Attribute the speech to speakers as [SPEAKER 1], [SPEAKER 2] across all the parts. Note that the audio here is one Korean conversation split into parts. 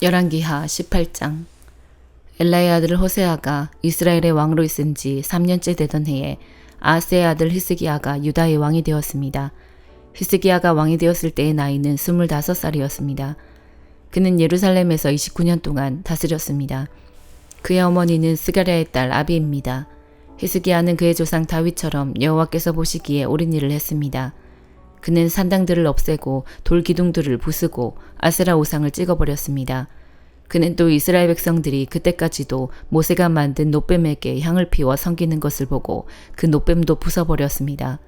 [SPEAKER 1] 열왕기하 18장. 엘라의 아들 호세아가 이스라엘의 왕으로 있은 지 3년째 되던 해에 아하스의 아들 히스기야가 유다의 왕이 되었습니다. 히스기야가 왕이 되었을 때의 나이는 25살이었습니다. 그는 예루살렘에서 29년 동안 다스렸습니다. 그의 어머니는 스가랴의 딸 아비입니다. 히스기야는 그의 조상 다윗처럼 여호와께서 보시기에 옳은 일을 했습니다. 그는 산당들을 없애고 돌기둥들을 부수고 아세라 우상을 찍어버렸습니다. 그는 또 이스라엘 백성들이 그때까지도 모세가 만든 놋뱀에게 향을 피워 섬기는 것을 보고 그 놋뱀도 부숴버렸습니다.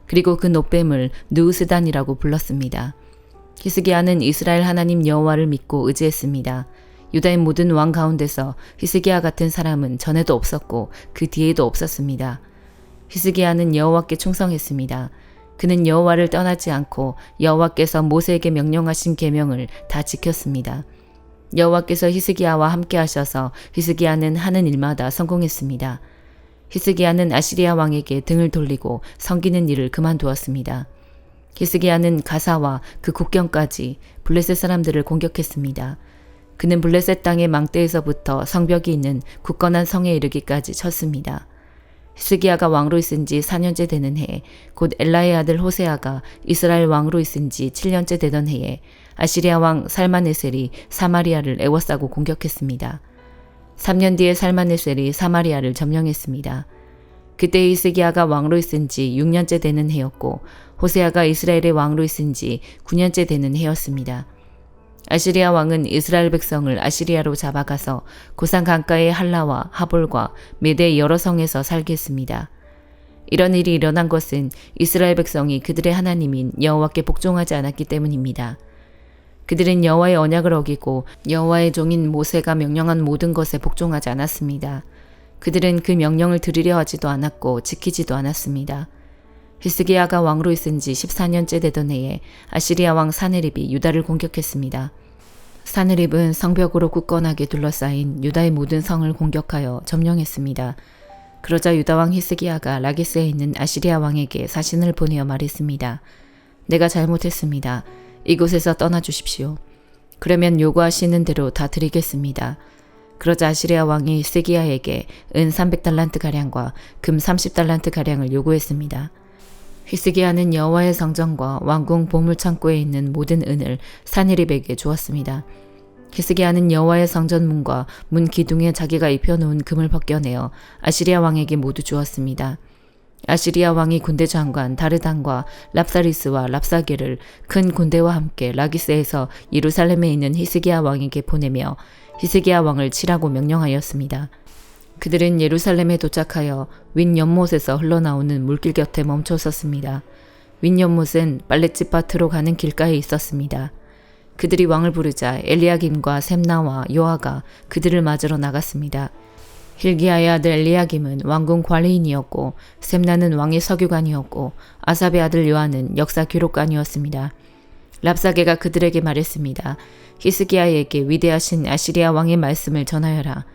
[SPEAKER 1] 그리고 그 놋뱀을 느우스단이라고 불렀습니다. 히스기야는 이스라엘 하나님 여호와를 믿고 의지했습니다. 유다의 모든 왕 가운데서 히스기야 같은 사람은 전에도 없었고 그 뒤에도 없었습니다. 히스기야는 여호와께 충성했습니다. 그는 여호와를 떠나지 않고 여호와께서 모세에게 명령하신 계명을 다 지켰습니다. 여호와께서 히스기야와 함께 하셔서 히스기야는 하는 일마다 성공했습니다. 히스기야는 아시리아 왕에게 등을 돌리고 섬기는 일을 그만두었습니다. 히스기야는 가사와 그 국경까지 블레셋 사람들을 공격했습니다. 그는 블레셋 땅의 망대에서부터 성벽이 있는 굳건한 성에 이르기까지 쳤습니다. 히스기야가 왕으로 있은 지 4년째 되는 해, 곧 엘라의 아들 호세아가 이스라엘 왕으로 있은 지 7년째 되던 해에 아시리아 왕 살마네셀이 사마리아를 에워싸고 공격했습니다. 3년 뒤에 살마네셀이 사마리아를 점령했습니다. 그때 히스기야가 왕으로 있은 지 6년째 되는 해였고 호세아가 이스라엘의 왕으로 있은 지 9년째 되는 해였습니다. 아시리아 왕은 이스라엘 백성을 아시리아로 잡아가서 고산 강가의 할라와 하볼과 메대 여러 성에서 살게 했습니다. 이런 일이 일어난 것은 이스라엘 백성이 그들의 하나님인 여호와께 복종하지 않았기 때문입니다. 그들은 여호와의 언약을 어기고 여호와의 종인 모세가 명령한 모든 것에 복종하지 않았습니다. 그들은 그 명령을 들으려 하지도 않았고 지키지도 않았습니다. 히스기야가 왕으로 있은 지 14년째 되던 해에 아시리아 왕 사느립이 유다를 공격했습니다. 사느립은 성벽으로 굳건하게 둘러싸인 유다의 모든 성을 공격하여 점령했습니다. 그러자 유다 왕 히스기야가 라기스에 있는 아시리아 왕에게 사신을 보내어 말했습니다. 내가 잘못했습니다. 이곳에서 떠나주십시오. 그러면 요구하시는 대로 다 드리겠습니다. 그러자 아시리아 왕이 히스기야에게 은 300달란트가량과 금 30달란트가량을 요구했습니다. 히스기야는 여호와의 성전과 왕궁 보물창고에 있는 모든 은을 사느립에게 주었습니다. 히스기야는 여호와의 성전 문과 문 기둥에 자기가 입혀놓은 금을 벗겨내어 아시리아 왕에게 모두 주었습니다. 아시리아 왕이 군대 장관 다르단과 랍사리스와 랍사게를 큰 군대와 함께 라기스에서 예루살렘에 있는 히스기야 왕에게 보내며 히스기야 왕을 치라고 명령하였습니다. 그들은 예루살렘에 도착하여 윗연못에서 흘러나오는 물길 곁에 멈춰 섰습니다. 윗연못은 빨랫집 밭으로 가는 길가에 있었습니다. 그들이 왕을 부르자 엘리야김과 셈나와 요아가 그들을 맞으러 나갔습니다. 힐기야의 아들 엘리야김은 왕궁 관리인이었고 셈나는 왕의 서기관이었고 아삽의 아들 요아는 역사 기록관이었습니다. 랍사게가 그들에게 말했습니다. 히스기야에게 위대하신 아시리아 왕의 말씀을 전하여라.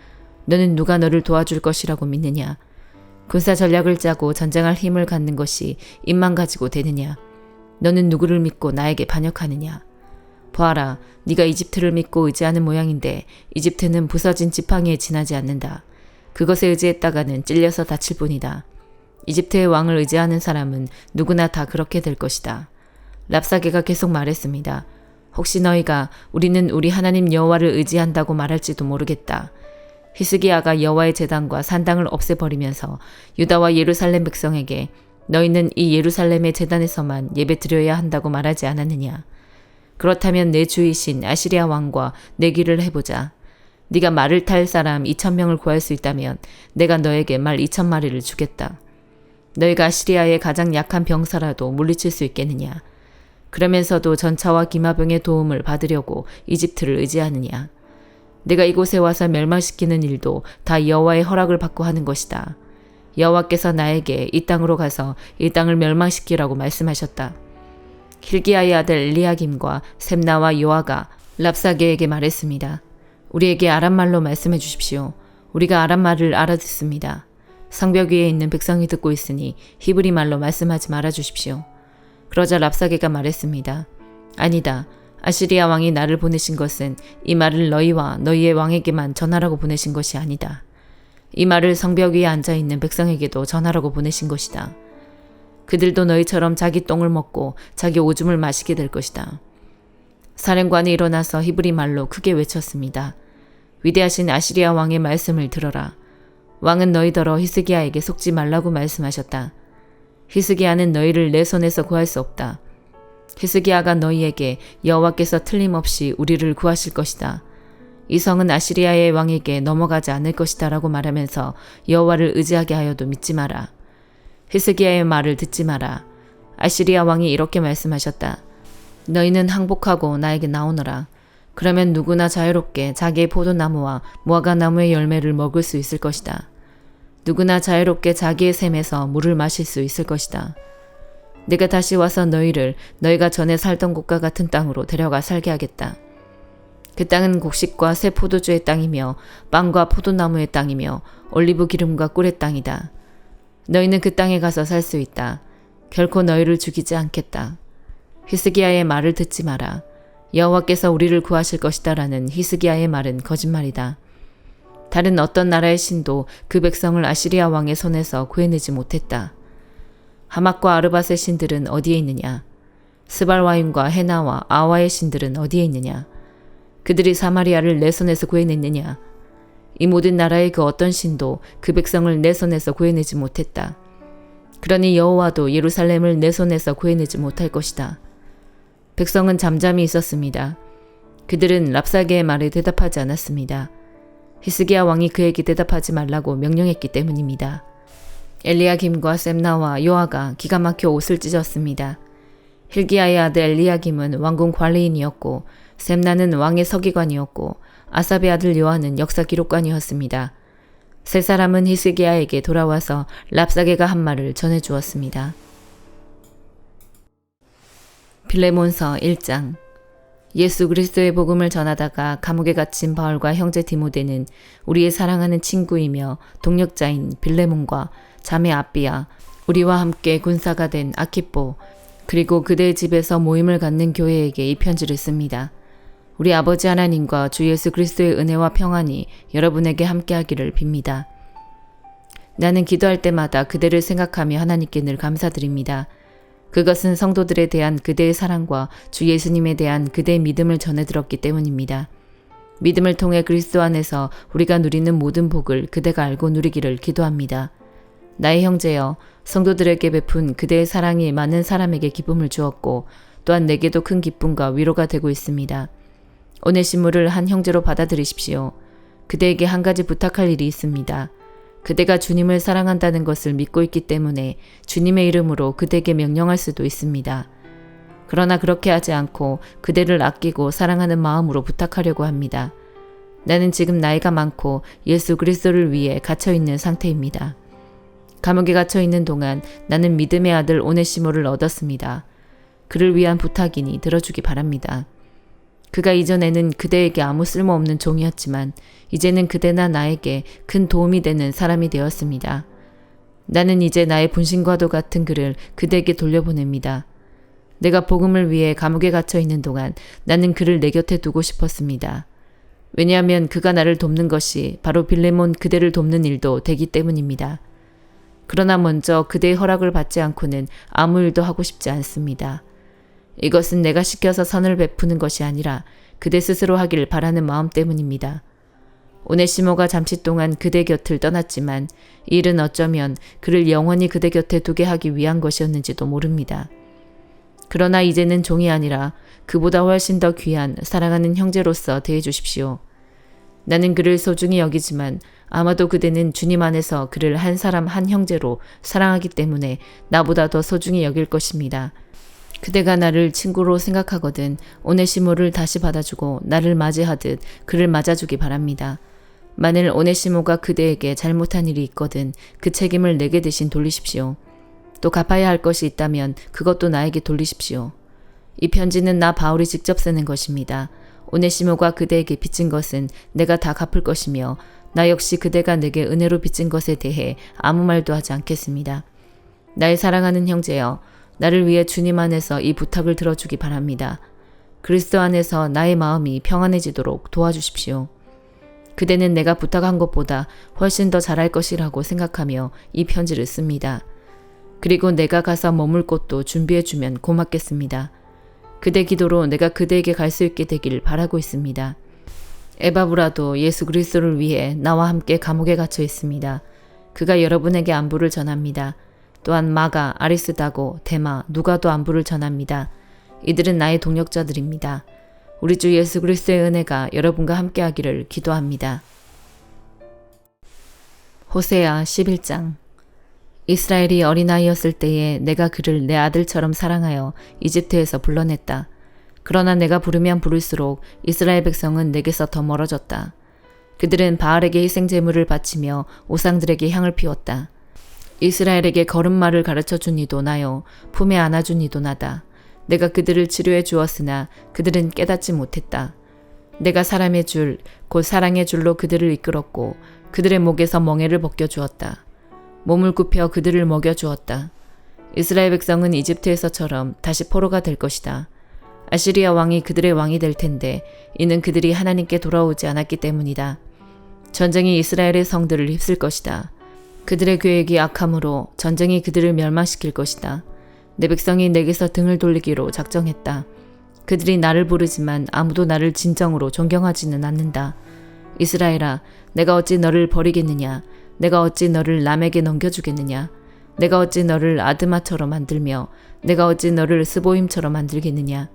[SPEAKER 1] 너는 누가 너를 도와줄 것이라고 믿느냐? 군사 전략을 짜고 전쟁할 힘을 갖는 것이 입만 가지고 되느냐? 너는 누구를 믿고 나에게 반역하느냐? 보아라, 네가 이집트를 믿고 의지하는 모양인데 이집트는 부서진 지팡이에 지나지 않는다. 그것에 의지했다가는 찔려서 다칠 뿐이다. 이집트의 왕을 의지하는 사람은 누구나 다 그렇게 될 것이다. 랍사게가 계속 말했습니다. 혹시 너희가 우리는 우리 하나님 여호와를 의지한다고 말할지도 모르겠다. 히스기야가 여호와의 제단과 산당을 없애버리면서 유다와 예루살렘 백성에게 너희는 이 예루살렘의 제단에서만 예배드려야 한다고 말하지 않았느냐. 그렇다면 내 주이신 아시리아 왕과 내기를 해보자. 네가 말을 탈 사람 2,000명을 구할 수 있다면 내가 너에게 말 2,000마리를 주겠다. 너희가 아시리아의 가장 약한 병사라도 물리칠 수 있겠느냐. 그러면서도 전차와 기마병의 도움을 받으려고 이집트를 의지하느냐. 내가 이곳에 와서 멸망시키는 일도 다 여호와의 허락을 받고 하는 것이다. 여호와께서 나에게 이 땅으로 가서 이 땅을 멸망시키라고 말씀하셨다. 힐기야의 아들 엘리야김과 셈나와 요아가 랍사게에게 말했습니다. 우리에게 아람말로 말씀해 주십시오. 우리가 아람말을 알아듣습니다. 성벽 위에 있는 백성이 듣고 있으니 히브리 말로 말씀하지 말아 주십시오. 그러자 랍사게가 말했습니다. 아니다. 아시리아 왕이 나를 보내신 것은 이 말을 너희와 너희의 왕에게만 전하라고 보내신 것이 아니다. 이 말을 성벽 위에 앉아있는 백성에게도 전하라고 보내신 것이다. 그들도 너희처럼 자기 똥을 먹고 자기 오줌을 마시게 될 것이다. 사령관이 일어나서 히브리 말로 크게 외쳤습니다. 위대하신 아시리아 왕의 말씀을 들어라. 왕은 너희더러 히스기야에게 속지 말라고 말씀하셨다. 히스기야는 너희를 내 손에서 구할 수 없다. 히스기야가 너희에게 여호와께서 틀림없이 우리를 구하실 것이다. 이 성은 아시리아의 왕에게 넘어가지 않을 것이다 라고 말하면서 여호와를 의지하게 하여도 믿지 마라. 히스기야의 말을 듣지 마라. 아시리아 왕이 이렇게 말씀하셨다. 너희는 항복하고 나에게 나오너라. 그러면 누구나 자유롭게 자기의 포도나무와 무화과나무의 열매를 먹을 수 있을 것이다. 누구나 자유롭게 자기의 샘에서 물을 마실 수 있을 것이다. 내가 다시 와서 너희를 너희가 전에 살던 곳과 같은 땅으로 데려가 살게 하겠다. 그 땅은 곡식과 새 포도주의 땅이며 빵과 포도나무의 땅이며 올리브 기름과 꿀의 땅이다. 너희는 그 땅에 가서 살 수 있다. 결코 너희를 죽이지 않겠다. 히스기야의 말을 듣지 마라. 여호와께서 우리를 구하실 것이다 라는 히스기야의 말은 거짓말이다. 다른 어떤 나라의 신도 그 백성을 아시리아 왕의 손에서 구해내지 못했다. 하맛과 아르밧의 신들은 어디에 있느냐? 스발와임과 헤나와 아와의 신들은 어디에 있느냐? 그들이 사마리아를 내 손에서 구해냈느냐? 이 모든 나라의 그 어떤 신도 그 백성을 내 손에서 구해내지 못했다. 그러니 여호와도 예루살렘을 내 손에서 구해내지 못할 것이다. 백성은 잠잠히 있었습니다. 그들은 랍사게의 말에 대답하지 않았습니다. 히스기야 왕이 그에게 대답하지 말라고 명령했기 때문입니다. 엘리야김과 셈나와 요아가 기가 막혀 옷을 찢었습니다. 힐기야의 아들 엘리야김은 왕궁 관리인이었고 셈나는 왕의 서기관이었고 아삽의 아들 요아는 역사 기록관이었습니다. 세 사람은 히스기야에게 돌아와서 랍사게가 한 말을 전해주었습니다. 빌레몬서 1장. 예수 그리스도의 복음을 전하다가 감옥에 갇힌 바울과 형제 디모데는 우리의 사랑하는 친구이며 동력자인 빌레몬과 자매 아비야, 우리와 함께 군사가 된 아키포, 그리고 그대의 집에서 모임을 갖는 교회에게 이 편지를 씁니다. 우리 아버지 하나님과 주 예수 그리스도의 은혜와 평안이 여러분에게 함께하기를 빕니다. 나는 기도할 때마다 그대를 생각하며 하나님께 늘 감사드립니다. 그것은 성도들에 대한 그대의 사랑과 주 예수님에 대한 그대의 믿음을 전해 들었기 때문입니다. 믿음을 통해 그리스도 안에서 우리가 누리는 모든 복을 그대가 알고 누리기를 기도합니다. 나의 형제여, 성도들에게 베푼 그대의 사랑이 많은 사람에게 기쁨을 주었고 또한 내게도 큰 기쁨과 위로가 되고 있습니다. 오네시모를 한 형제로 받아들이십시오. 그대에게 한 가지 부탁할 일이 있습니다. 그대가 주님을 사랑한다는 것을 믿고 있기 때문에 주님의 이름으로 그대에게 명령할 수도 있습니다. 그러나 그렇게 하지 않고 그대를 아끼고 사랑하는 마음으로 부탁하려고 합니다. 나는 지금 나이가 많고 예수 그리스도를 위해 갇혀있는 상태입니다. 감옥에 갇혀있는 동안 나는 믿음의 아들 오네시모를 얻었습니다. 그를 위한 부탁이니 들어주기 바랍니다. 그가 이전에는 그대에게 아무 쓸모없는 종이었지만 이제는 그대나 나에게 큰 도움이 되는 사람이 되었습니다. 나는 이제 나의 분신과도 같은 그를 그대에게 돌려보냅니다. 내가 복음을 위해 감옥에 갇혀 있는 동안 나는 그를 내 곁에 두고 싶었습니다. 왜냐하면 그가 나를 돕는 것이 바로 빌레몬 그대를 돕는 일도 되기 때문입니다. 그러나 먼저 그대의 허락을 받지 않고는 아무 일도 하고 싶지 않습니다. 이것은 내가 시켜서 선을 베푸는 것이 아니라 그대 스스로 하길 바라는 마음 때문입니다. 오네시모가 잠시 동안 그대 곁을 떠났지만 이 일은 어쩌면 그를 영원히 그대 곁에 두게 하기 위한 것이었는지도 모릅니다. 그러나 이제는 종이 아니라 그보다 훨씬 더 귀한 사랑하는 형제로서 대해주십시오. 나는 그를 소중히 여기지만 아마도 그대는 주님 안에서 그를 한 사람 한 형제로 사랑하기 때문에 나보다 더 소중히 여길 것입니다. 그대가 나를 친구로 생각하거든 오네시모를 다시 받아주고 나를 맞이하듯 그를 맞아주기 바랍니다. 만일 오네시모가 그대에게 잘못한 일이 있거든 그 책임을 내게 대신 돌리십시오. 또 갚아야 할 것이 있다면 그것도 나에게 돌리십시오. 이 편지는 나 바울이 직접 쓰는 것입니다. 오네시모가 그대에게 빚진 것은 내가 다 갚을 것이며 나 역시 그대가 내게 은혜로 빚진 것에 대해 아무 말도 하지 않겠습니다. 나의 사랑하는 형제여, 나를 위해 주님 안에서 이 부탁을 들어주기 바랍니다. 그리스도 안에서 나의 마음이 평안해지도록 도와주십시오. 그대는 내가 부탁한 것보다 훨씬 더 잘할 것이라고 생각하며 이 편지를 씁니다. 그리고 내가 가서 머물 곳도 준비해주면 고맙겠습니다. 그대 기도로 내가 그대에게 갈 수 있게 되길 바라고 있습니다. 에바브라도 예수 그리스도를 위해 나와 함께 감옥에 갇혀 있습니다. 그가 여러분에게 안부를 전합니다. 또한 마가, 아리스다고, 데마, 누가도 안부를 전합니다. 이들은 나의 동역자들입니다. 우리 주 예수 그리스도의 은혜가 여러분과 함께하기를 기도합니다. 호세아 11장. 이스라엘이 어린아이였을 때에 내가 그를 내 아들처럼 사랑하여 이집트에서 불러냈다. 그러나 내가 부르면 부를수록 이스라엘 백성은 내게서 더 멀어졌다. 그들은 바알에게 희생 제물을 바치며 우상들에게 향을 피웠다. 이스라엘에게 걸음마를 가르쳐준 이도 나요, 품에 안아준 이도 나다. 내가 그들을 치료해 주었으나 그들은 깨닫지 못했다. 내가 사람의 줄, 곧 사랑의 줄로 그들을 이끌었고 그들의 목에서 멍에를 벗겨주었다. 몸을 굽혀 그들을 먹여주었다. 이스라엘 백성은 이집트에서처럼 다시 포로가 될 것이다. 아시리아 왕이 그들의 왕이 될 텐데 이는 그들이 하나님께 돌아오지 않았기 때문이다. 전쟁이 이스라엘의 성들을 휩쓸 것이다. 그들의 계획이 악함으로 전쟁이 그들을 멸망시킬 것이다. 내 백성이 내게서 등을 돌리기로 작정했다. 그들이 나를 부르지만 아무도 나를 진정으로 존경하지는 않는다. 이스라엘아, 내가 어찌 너를 버리겠느냐? 내가 어찌 너를 남에게 넘겨주겠느냐? 내가 어찌 너를 아드마처럼 만들며 내가 어찌 너를 스보임처럼 만들겠느냐?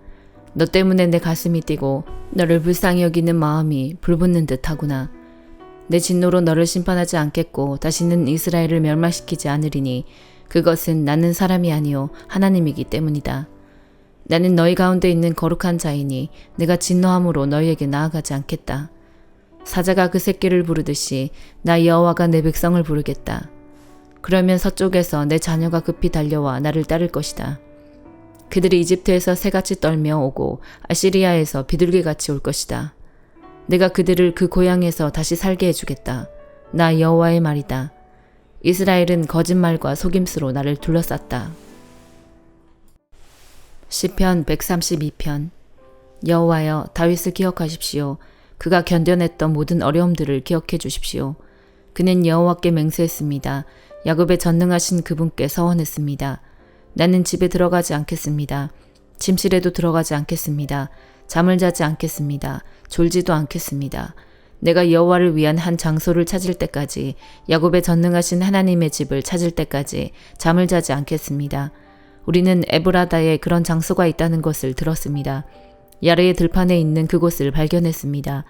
[SPEAKER 1] 너 때문에 내 가슴이 뛰고 너를 불쌍히 여기는 마음이 불붙는 듯하구나. 내 진노로 너를 심판하지 않겠고 다시는 이스라엘을 멸망시키지 않으리니 그것은 나는 사람이 아니요 하나님이기 때문이다. 나는 너희 가운데 있는 거룩한 자이니 내가 진노함으로 너희에게 나아가지 않겠다. 사자가 그 새끼를 부르듯이 나 여호와가 내 백성을 부르겠다. 그러면 서쪽에서 내 자녀가 급히 달려와 나를 따를 것이다. 그들이 이집트에서 새같이 떨며 오고 아시리아에서 비둘기같이 올 것이다. 내가 그들을 그 고향에서 다시 살게 해주겠다. 나 여호와의 말이다. 이스라엘은 거짓말과 속임수로 나를 둘러쌌다. 시편 132편. 여호와여, 다윗을 기억하십시오. 그가 견뎌냈던 모든 어려움들을 기억해 주십시오. 그는 여호와께 맹세했습니다. 야곱의 전능하신 그분께 서원했습니다. 나는 집에 들어가지 않겠습니다. 침실에도 들어가지 않겠습니다. 잠을 자지 않겠습니다. 졸지도 않겠습니다. 내가 여호와를 위한 한 장소를 찾을 때까지, 야곱의 전능하신 하나님의 집을 찾을 때까지 잠을 자지 않겠습니다. 우리는 에브라다에 그런 장소가 있다는 것을 들었습니다. 야레의 들판에 있는 그곳을 발견했습니다.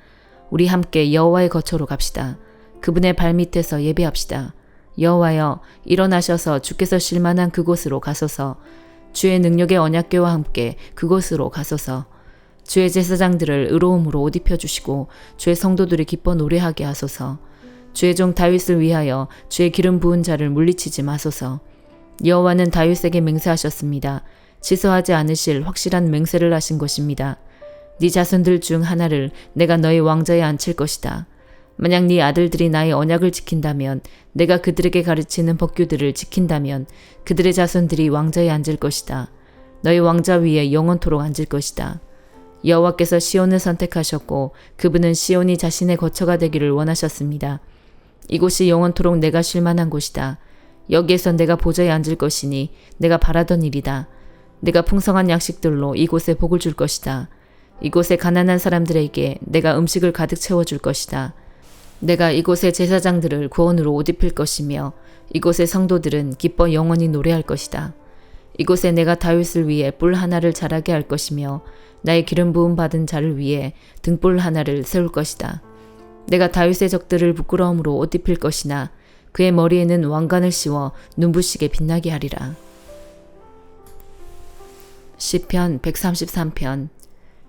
[SPEAKER 1] 우리 함께 여호와의 거처로 갑시다. 그분의 발밑에서 예배합시다. 여호와여, 일어나셔서 주께서 실만한 그곳으로 가소서. 주의 능력의 언약궤와 함께 그곳으로 가소서. 주의 제사장들을 의로움으로 옷 입혀주시고 주의 성도들이 기뻐 노래하게 하소서. 주의 종 다윗을 위하여 주의 기름 부은 자를 물리치지 마소서. 여호와는 다윗에게 맹세하셨습니다. 취소하지 않으실 확실한 맹세를 하신 것입니다. 네 자손들 중 하나를 내가 너희 왕좌에 앉힐 것이다. 만약 네 아들들이 나의 언약을 지킨다면, 내가 그들에게 가르치는 법규들을 지킨다면 그들의 자손들이 왕좌에 앉을 것이다. 너희 왕좌 위에 영원토록 앉을 것이다. 여호와께서 시온을 선택하셨고 그분은 시온이 자신의 거처가 되기를 원하셨습니다. 이곳이 영원토록 내가 쉴만한 곳이다. 여기에서 내가 보좌에 앉을 것이니 내가 바라던 일이다. 내가 풍성한 양식들로 이곳에 복을 줄 것이다. 이곳에 가난한 사람들에게 내가 음식을 가득 채워줄 것이다. 내가 이곳의 제사장들을 구원으로 옷 입힐 것이며 이곳의 성도들은 기뻐 영원히 노래할 것이다. 이곳에 내가 다윗을 위해 뿔 하나를 자라게 할 것이며 나의 기름 부음 받은 자를 위해 등불 하나를 세울 것이다. 내가 다윗의 적들을 부끄러움으로 옷 입힐 것이나 그의 머리에는 왕관을 씌워 눈부시게 빛나게 하리라. 시편 133편.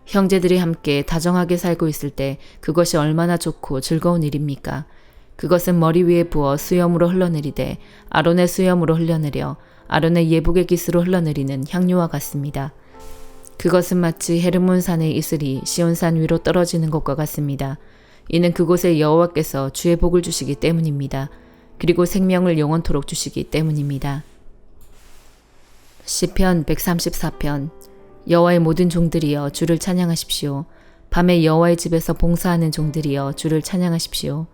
[SPEAKER 1] 형제들이 함께 다정하게 살고 있을 때 그것이 얼마나 좋고 즐거운 일입니까? 그것은 머리 위에 부어 수염으로 흘러내리되 아론의 수염으로 흘러내려 아론의 예복의 깃으로 흘러내리는 향유와 같습니다. 그것은 마치 헤르몬 산의 이슬이 시온산 위로 떨어지는 것과 같습니다. 이는 그곳에 여호와께서 주의 복을 주시기 때문입니다. 그리고 생명을 영원토록 주시기 때문입니다. 시편 134편. 여호와의 모든 종들이여 주를 찬양하십시오. 밤에 여호와의 집에서 봉사하는 종들이여 주를 찬양하십시오.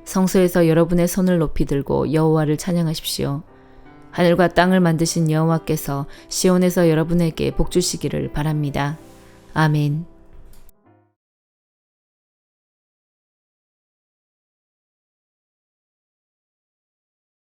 [SPEAKER 1] 성소에서 여러분의 손을 높이 들고 여호와를 찬양하십시오. 하늘과 땅을 만드신 여호와께서 시온에서 여러분에게 복 주시기를 바랍니다. 아멘.